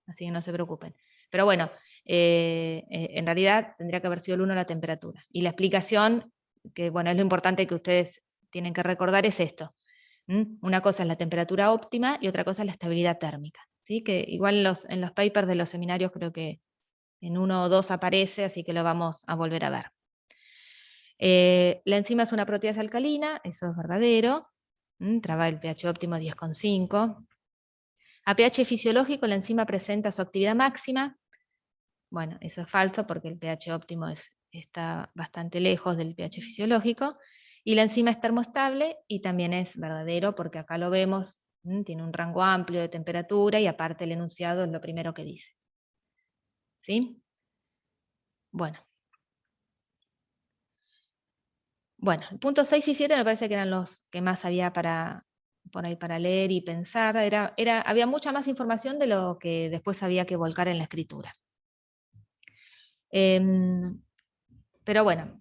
S1: Así que no se preocupen. Pero bueno, en realidad tendría que haber sido el 1 la temperatura. Y la explicación, que bueno, es lo importante que ustedes tienen que recordar, es esto. Una cosa es la temperatura óptima y otra cosa es la estabilidad térmica. ¿Sí? Que igual en los papers de los seminarios creo que en 1 o 2 aparece, así que lo vamos a volver a ver. La enzima es una proteasa alcalina, eso es verdadero. Traba el pH óptimo 10,5. A pH fisiológico la enzima presenta su actividad máxima. Bueno, eso es falso porque el pH óptimo está bastante lejos del pH fisiológico. Y la enzima es termoestable, y también es verdadero porque acá lo vemos, tiene un rango amplio de temperatura y aparte el enunciado es lo primero que dice. ¿Sí? Bueno. Bueno, el punto 6 y 7 me parece que eran los que más había por ahí para leer y pensar. Había mucha más información de lo que después había que volcar en la escritura. Pero bueno,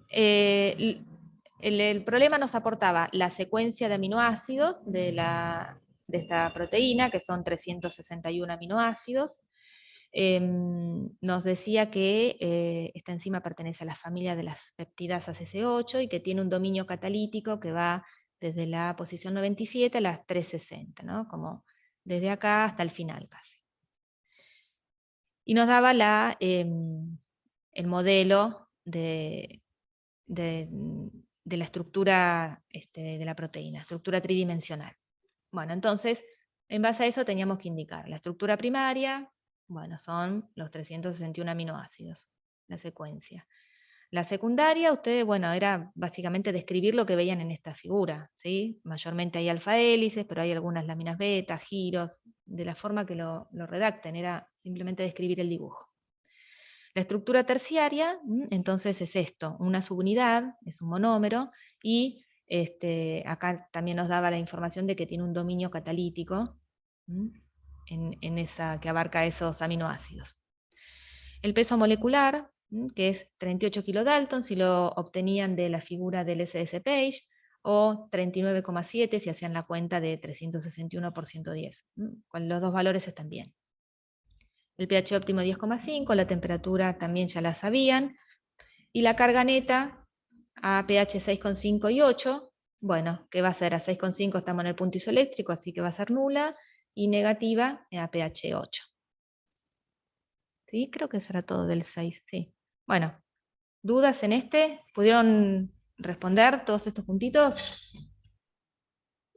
S1: el problema nos aportaba la secuencia de aminoácidos de esta proteína, que son 361 aminoácidos. Nos decía que esta enzima pertenece a la familia de las peptidasas S8 y que tiene un dominio catalítico que va desde la posición 97 a las 360, ¿no? Como desde acá hasta el final casi. Y nos daba el modelo de la estructura de la proteína, estructura tridimensional. Bueno, entonces, en base a eso teníamos que indicar la estructura primaria. Bueno, son los 361 aminoácidos, la secuencia. La secundaria, ustedes, bueno, era básicamente describir lo que veían en esta figura, ¿sí? Mayormente hay alfa hélices, pero hay algunas láminas beta, giros, de la forma que lo redacten, era simplemente describir el dibujo. La estructura terciaria, entonces es esto, una subunidad, es un monómero, y acá también nos daba la información de que tiene un dominio catalítico, en esa, que abarca esos aminoácidos. El peso molecular, que es 38 kilodalton, si lo obtenían de la figura del SS Page, o 39,7 si hacían la cuenta de 361 por 110. Los dos valores están bien. El pH óptimo 10,5, la temperatura también ya la sabían, y la carga neta a pH 6,5 y 8, bueno, ¿qué va a ser? A 6,5 estamos en el punto isoeléctrico, así que va a ser nula, y negativa a pH 8. ¿Sí? Creo que eso era todo del 6, sí. Bueno, ¿dudas en este? ¿Pudieron responder todos estos puntitos?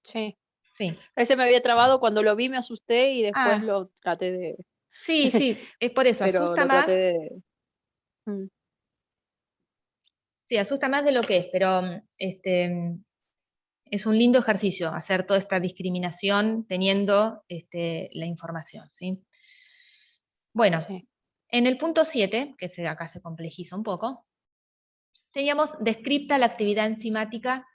S4: Sí.
S1: Sí.
S4: Ese me había trabado, cuando lo vi me asusté y después lo traté de...
S1: Sí, es por eso,
S4: pero
S1: asusta
S4: lo
S1: más.
S4: traté de...
S1: Sí, asusta más de lo que es, pero es un lindo ejercicio hacer toda esta discriminación teniendo la información, ¿sí? Bueno,
S4: Sí.
S1: en el punto 7, que acá se complejiza un poco, teníamos descripta la actividad enzimática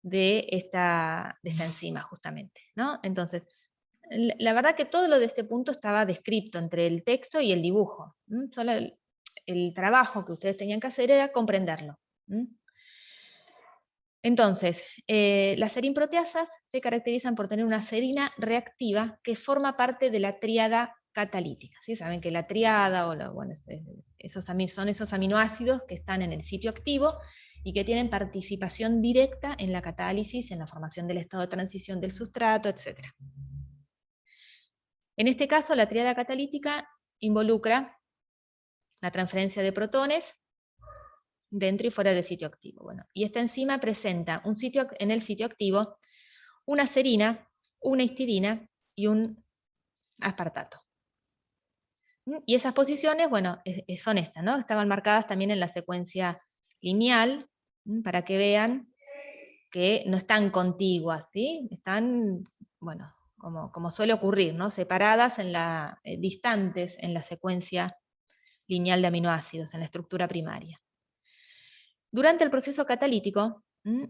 S1: de esta enzima, justamente, ¿no? Entonces, la verdad que todo lo de este punto estaba descrito entre el texto y el dibujo. Solo el trabajo que ustedes tenían que hacer era comprenderlo. Entonces, las serinproteasas se caracterizan por tener una serina reactiva que forma parte de la tríada catalítica. ¿Sí? Saben que la tríada, son esos aminoácidos que están en el sitio activo y que tienen participación directa en la catálisis, en la formación del estado de transición del sustrato, etc. En este caso, la tríada catalítica involucra la transferencia de protones dentro y fuera del sitio activo. Bueno, y esta enzima presenta en el sitio activo una serina, una histidina y un aspartato. Y esas posiciones, bueno, son estas, ¿no? Estaban marcadas también en la secuencia lineal, para que vean que no están contiguas, ¿sí? Están, bueno, como suele ocurrir, ¿no? Separadas distantes en la secuencia lineal de aminoácidos, en la estructura primaria. Durante el proceso catalítico,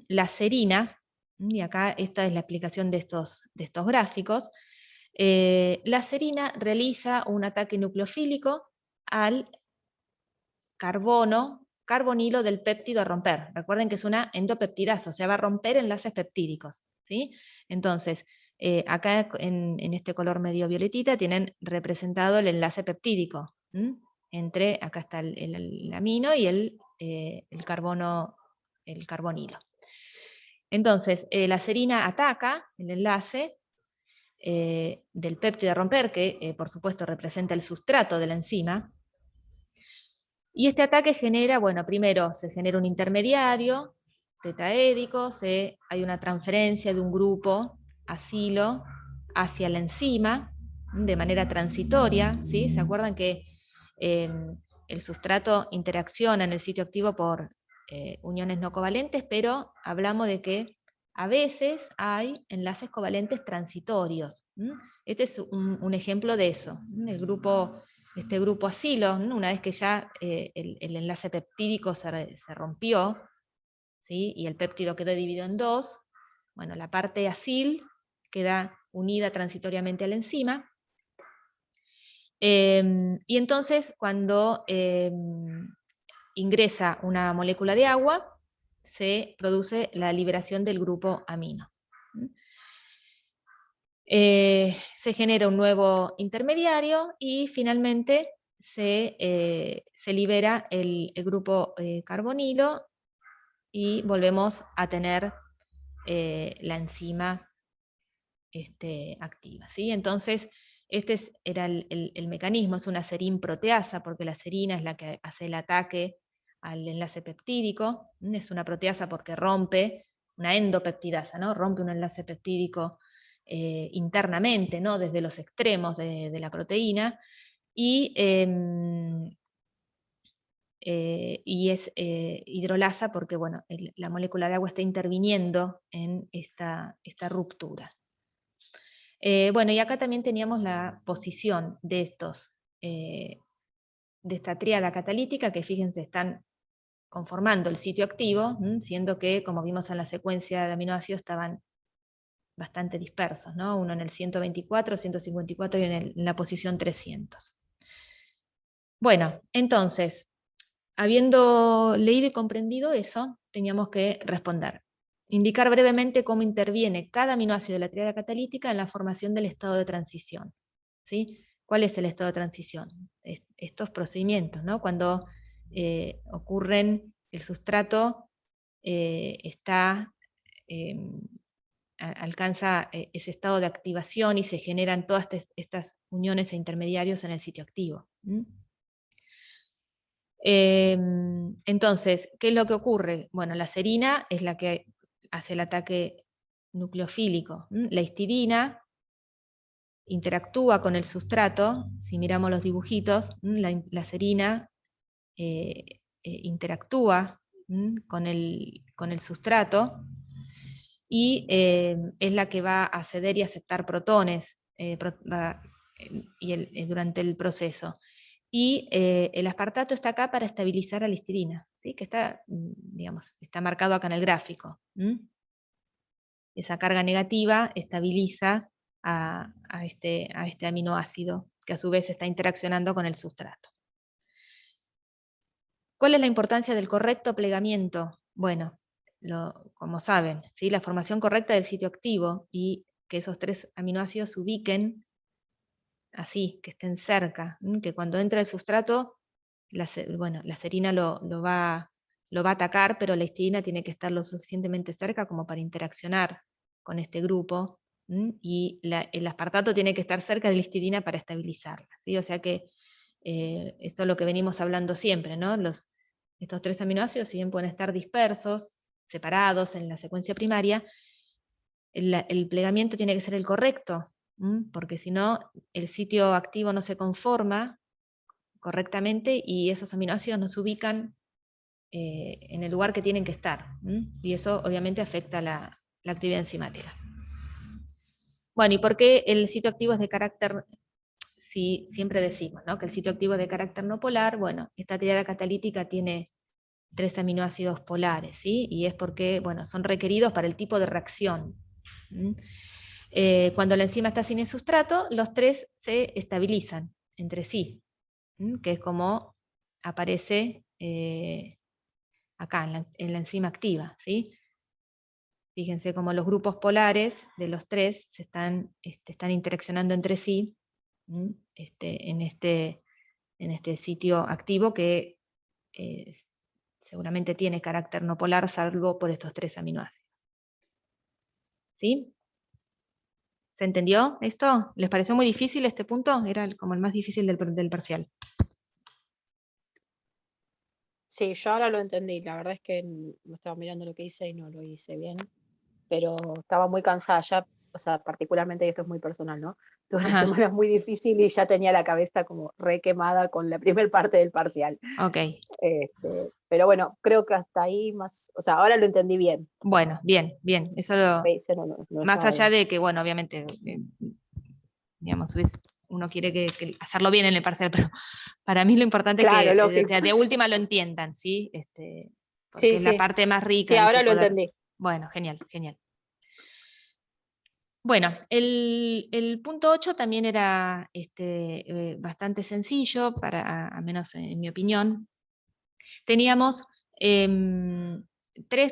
S1: la serina, y acá esta es la explicación de estos gráficos, la serina realiza un ataque nucleofílico al carbonilo del péptido a romper. Recuerden que es una endopeptidasa, o sea, va a romper enlaces peptídicos, ¿sí? Entonces, acá en este color medio violetita tienen representado el enlace peptídico, entre, acá está el amino y el carbonilo. Entonces, la serina ataca el enlace del péptido a romper, que por supuesto representa el sustrato de la enzima, y este ataque genera, bueno, primero se genera un intermediario, tetaédrico, hay una transferencia de un grupo acilo hacia la enzima de manera transitoria, ¿sí? ¿Se acuerdan que el sustrato interacciona en el sitio activo por uniones no covalentes, pero hablamos de que a veces hay enlaces covalentes transitorios? Este es un ejemplo de eso. Este grupo acilo, una vez que ya el enlace peptídico se rompió, ¿sí? Y el péptido quedó dividido en dos, bueno, la parte acil queda unida transitoriamente a la enzima. Y entonces cuando ingresa una molécula de agua, se produce la liberación del grupo amino. Se genera un nuevo intermediario y finalmente se libera el grupo carbonilo y volvemos a tener la enzima activa, ¿sí? Entonces, este era el mecanismo, es una serin-proteasa, porque la serina es la que hace el ataque al enlace peptídico, es una proteasa porque rompe, una endopeptidasa, ¿no? Rompe un enlace peptídico internamente, ¿no? Desde los extremos de la proteína, y es hidrolasa porque, bueno, la molécula de agua está interviniendo en esta ruptura. Bueno, y acá también teníamos la posición de esta tríada catalítica, que fíjense, están conformando el sitio activo, siendo que, como vimos en la secuencia de aminoácidos, estaban bastante dispersos, ¿no? Uno en el 124, 154 y en la posición 300. Bueno, entonces, habiendo leído y comprendido eso, teníamos que responder. Indicar brevemente cómo interviene cada aminoácido de la tríada catalítica en la formación del estado de transición, ¿sí? ¿Cuál es el estado de transición? Estos procedimientos, ¿no? Cuando ocurren, el sustrato alcanza ese estado de activación y se generan todas estas uniones e intermediarios en el sitio activo. Entonces, ¿qué es lo que ocurre? Bueno, la serina es la que hace el ataque nucleofílico. La histidina interactúa con el sustrato, si miramos los dibujitos, la serina interactúa con el sustrato y es la que va a ceder y aceptar protones durante el proceso. Y el aspartato está acá para estabilizar a la histidina, ¿sí? Que está, digamos, está marcado acá en el gráfico. Esa carga negativa estabiliza a este aminoácido, que a su vez está interaccionando con el sustrato. ¿Cuál es la importancia del correcto plegamiento? Bueno, como saben, ¿sí? La formación correcta del sitio activo y que esos tres aminoácidos se ubiquen así, que estén cerca, que cuando entra el sustrato, la serina lo va a atacar, pero la histidina tiene que estar lo suficientemente cerca como para interaccionar con este grupo, y el aspartato tiene que estar cerca de la histidina para estabilizarla, ¿sí? O sea que esto es lo que venimos hablando siempre, ¿no? Estos tres aminoácidos, si bien pueden estar dispersos, separados en la secuencia primaria, el plegamiento tiene que ser el correcto, porque si no, el sitio activo no se conforma correctamente y esos aminoácidos no se ubican en el lugar que tienen que estar, y eso obviamente afecta la actividad enzimática. Bueno, ¿y por qué el sitio activo es de carácter, si siempre decimos, ¿no? Que el sitio activo es de carácter no polar? Bueno, esta tríada catalítica tiene 3 aminoácidos polares, ¿sí? Y es porque, bueno, son requeridos para el tipo de reacción. Cuando la enzima está sin el sustrato, los 3 se estabilizan entre sí, que es como aparece acá en la enzima activa, ¿sí? Fíjense cómo los grupos polares de los 3 están interaccionando entre sí en este sitio activo que seguramente tiene carácter no polar, salvo por estos 3 aminoácidos. ¿Sí? ¿Se entendió esto? ¿Les pareció muy difícil este punto? Era como el más difícil del parcial.
S4: Sí, yo ahora lo entendí. La verdad es que me estaba mirando lo que hice y no lo hice bien, pero estaba muy cansada ya, o sea, particularmente, y esto es muy personal, ¿no? Tuve una
S1: Ajá,
S4: semana muy difícil y ya tenía la cabeza como re quemada con la primer parte del parcial.
S1: ok.
S4: Pero bueno, creo que hasta ahí más, o sea, ahora lo entendí bien.
S1: Bueno, bien, bien. Eso
S4: Lo
S1: lo,
S4: que hice no
S1: más
S4: estaba
S1: allá
S4: bien.
S1: de que, bueno, obviamente, digamos, uno quiere hacerlo bien en el parcial, pero para mí lo importante es
S4: Claro,
S1: que
S4: lógico.
S1: de última lo entiendan, ¿sí? Porque
S4: Sí,
S1: es la
S4: sí.
S1: parte más
S4: Sí,
S1: rica, ¿viste?
S4: ahora lo
S1: Poder.
S4: entendí.
S1: Bueno, genial, genial. Bueno, el punto 8 también era bastante sencillo, al menos en mi opinión. Teníamos 3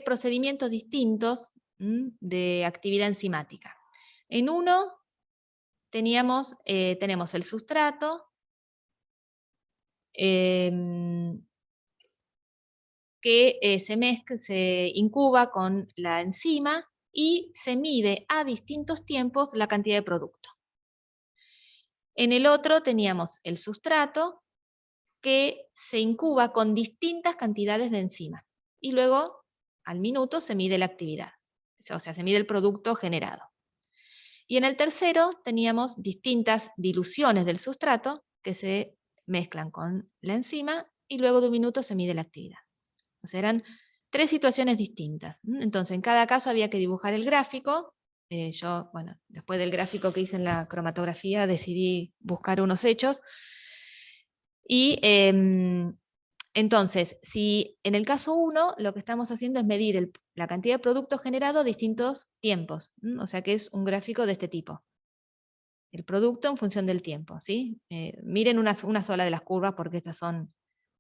S1: procedimientos distintos de actividad enzimática. En uno tenemos el sustrato, que se incuba con la enzima y se mide a distintos tiempos la cantidad de producto. En el otro teníamos el sustrato, que se incuba con distintas cantidades de enzima y luego al minuto se mide la actividad, o sea, se mide el producto generado. Y en el tercero teníamos distintas diluciones del sustrato que se mezclan con la enzima y luego de un minuto se mide la actividad. O sea, eran 3 situaciones distintas. Entonces, en cada caso había que dibujar el gráfico. Yo, bueno, después del gráfico que hice en la cromatografía, decidí buscar unos hechos. Y entonces, si en el caso 1 lo que estamos haciendo es medir la cantidad de producto generado a distintos tiempos, o sea que es un gráfico de este tipo. El producto en función del tiempo, ¿sí? Miren una sola de las curvas porque estas son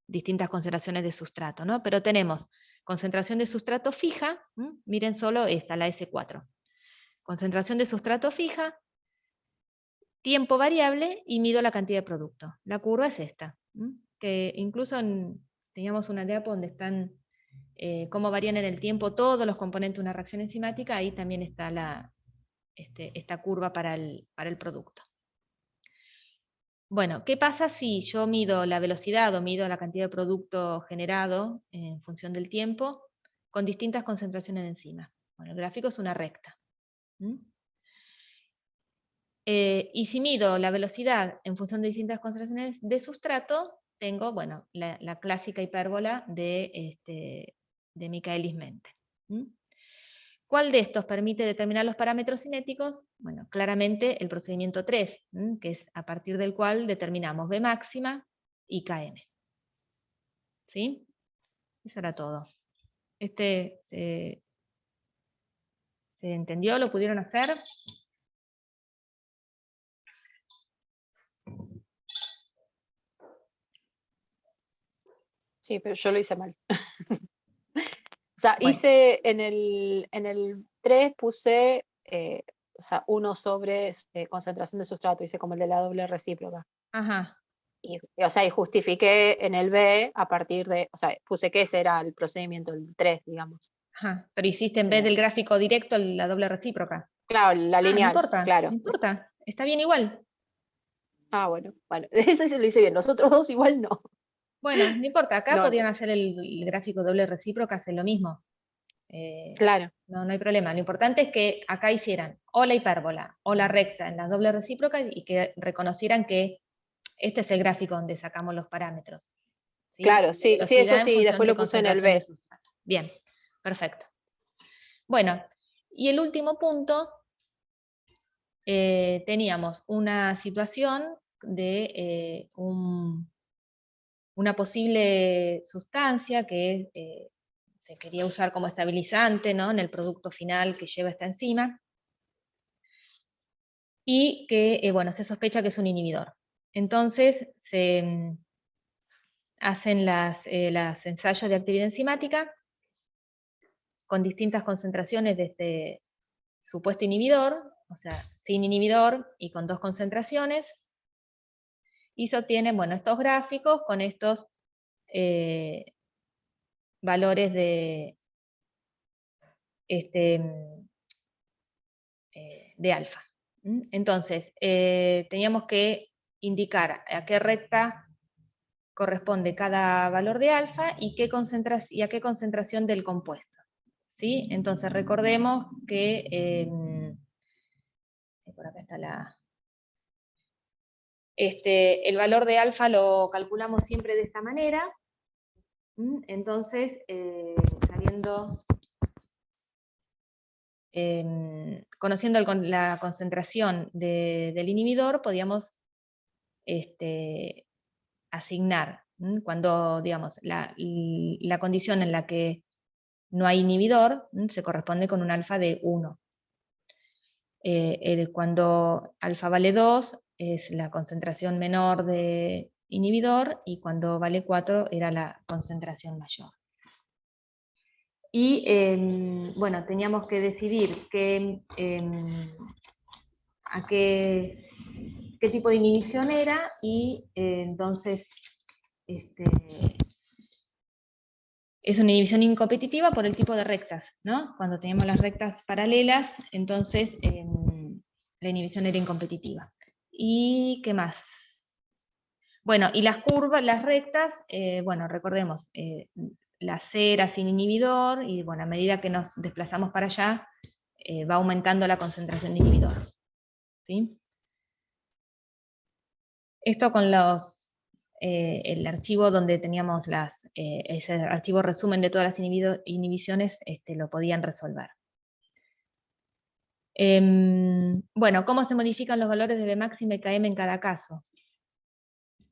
S1: distintas concentraciones de sustrato, ¿no? Pero tenemos concentración de sustrato fija, miren solo esta, la S4. Concentración de sustrato fija, tiempo variable y mido la cantidad de producto. La curva es esta, que incluso teníamos una diapo donde están cómo varían en el tiempo todos los componentes de una reacción enzimática, ahí también está esta curva para el producto. Bueno, ¿qué pasa si yo mido la velocidad o mido la cantidad de producto generado en función del tiempo con distintas concentraciones de enzima? Bueno, el gráfico es una recta. Y si mido la velocidad en función de distintas concentraciones de sustrato, tengo, bueno, la clásica hipérbola de Michaelis-Menten. ¿Cuál de estos permite determinar los parámetros cinéticos? Bueno, claramente el procedimiento 3, que es a partir del cual determinamos V máxima y Km. ¿Sí? Eso era todo. ¿Se entendió? ¿Lo pudieron hacer?
S4: Sí, pero yo lo hice mal. O sea,
S1: Bueno,
S4: hice en el 3 puse, o sea, 1 sobre concentración de sustrato, hice como el de la doble recíproca.
S1: ajá,
S4: O sea, y justifiqué en el B a partir de, o sea, puse que ese era el procedimiento, el 3, digamos.
S1: ajá. Pero hiciste en vez del gráfico directo la doble recíproca.
S4: Claro, la
S1: Ah, no
S4: lineal,
S1: importa, no
S4: claro.
S1: importa. Está bien igual.
S4: Bueno, ese sí lo hice bien, los otros dos igual no.
S1: Bueno, no importa. Acá
S4: No,
S1: podían hacer el gráfico doble recíproca, hacer lo mismo.
S4: claro,
S1: No hay problema. Lo importante es que acá hicieran o la hipérbola o la recta en las dobles recíprocas y que reconocieran que este es el gráfico donde sacamos los parámetros. ¿Sí?
S4: claro,
S1: De
S4: sí, sí, eso
S1: velocidad en
S4: sí, y
S1: función
S4: después
S1: de
S4: lo puse en el
S1: concentración de
S4: B.
S1: sustrato. Bien, perfecto. Bueno, y el último punto, teníamos una situación de una posible sustancia que se quería usar como estabilizante, ¿no?, en el producto final que lleva esta enzima, y que, bueno, se sospecha que es un inhibidor. Entonces se hacen los ensayos de actividad enzimática con distintas concentraciones de este supuesto inhibidor, o sea, sin inhibidor y con 2 concentraciones, y se obtienen, bueno, estos gráficos con estos valores de alfa. Entonces, teníamos que indicar a qué recta corresponde cada valor de alfa y, a qué concentración del compuesto. ¿Sí? Entonces recordemos que, por acá está el valor de alfa lo calculamos siempre de esta manera. Entonces, conociendo la concentración del inhibidor, podíamos asignar, cuando, digamos, la condición en la que no hay inhibidor se corresponde con un alfa de 1. Cuando alfa vale 2 es la concentración menor de inhibidor, y cuando vale 4 era la concentración mayor. Y bueno, teníamos que decidir qué tipo de inhibición era, y entonces es una inhibición incompetitiva por el tipo de rectas, ¿no? Cuando teníamos las rectas paralelas, entonces la inhibición era incompetitiva. ¿Y qué más? Bueno, y las curvas, las rectas, bueno, recordemos, la C era sin inhibidor, y bueno, a medida que nos desplazamos para allá, va aumentando la concentración de inhibidor. ¿Sí? Esto con el archivo donde teníamos ese archivo resumen de todas las inhibiciones, lo podían resolver. Bueno, ¿cómo se modifican los valores de B máxima y Km en cada caso?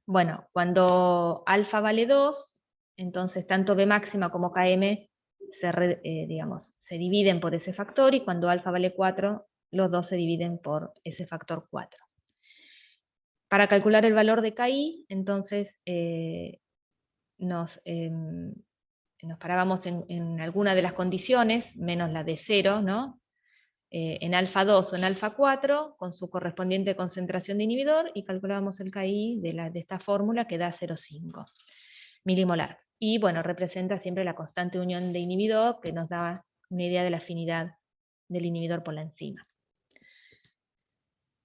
S1: Bueno, cuando alfa vale 2, entonces tanto B máxima como Km se dividen por ese factor, y cuando alfa vale 4, los dos se dividen por ese factor 4. Para calcular el valor de KI, entonces nos parábamos en alguna de las condiciones, menos la de 0, ¿no? En alfa 2 o en alfa 4, con su correspondiente concentración de inhibidor, y calculábamos el KI de esta fórmula, que da 0,5 milimolar. Y bueno, representa siempre la constante unión de inhibidor, que nos daba una idea de la afinidad del inhibidor por la enzima.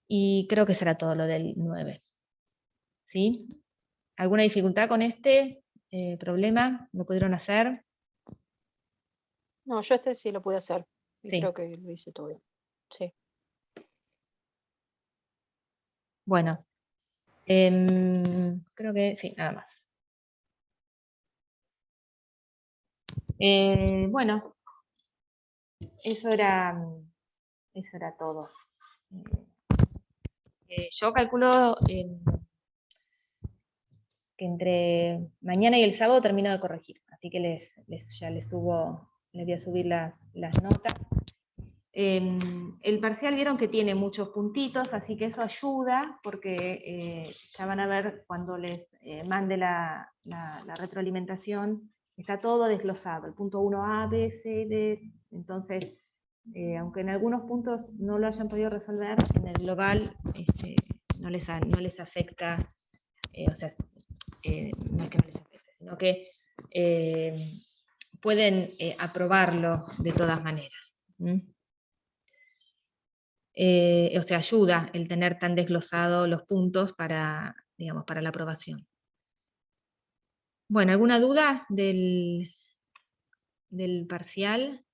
S1: Y creo que será todo lo del 9. ¿Sí? ¿Alguna dificultad con este problema? ¿Lo pudieron hacer?
S4: No, yo sí lo pude hacer. Y
S1: Sí.
S4: creo que lo hice todo bien. Sí.
S1: Bueno, creo que sí, nada más. Bueno, eso era todo. Yo calculo que entre mañana y el sábado termino de corregir, así que ya les voy a subir las notas. El parcial vieron que tiene muchos puntitos, así que eso ayuda, porque ya van a ver cuando les mande la retroalimentación, está todo desglosado, el punto 1A, B, C, D, entonces, aunque en algunos puntos no lo hayan podido resolver, en el global no les afecta, o sea, no es que no les afecte, sino que pueden aprobarlo de todas maneras. O sea, ayuda el tener tan desglosados los puntos para la aprobación. Bueno, ¿alguna duda del parcial?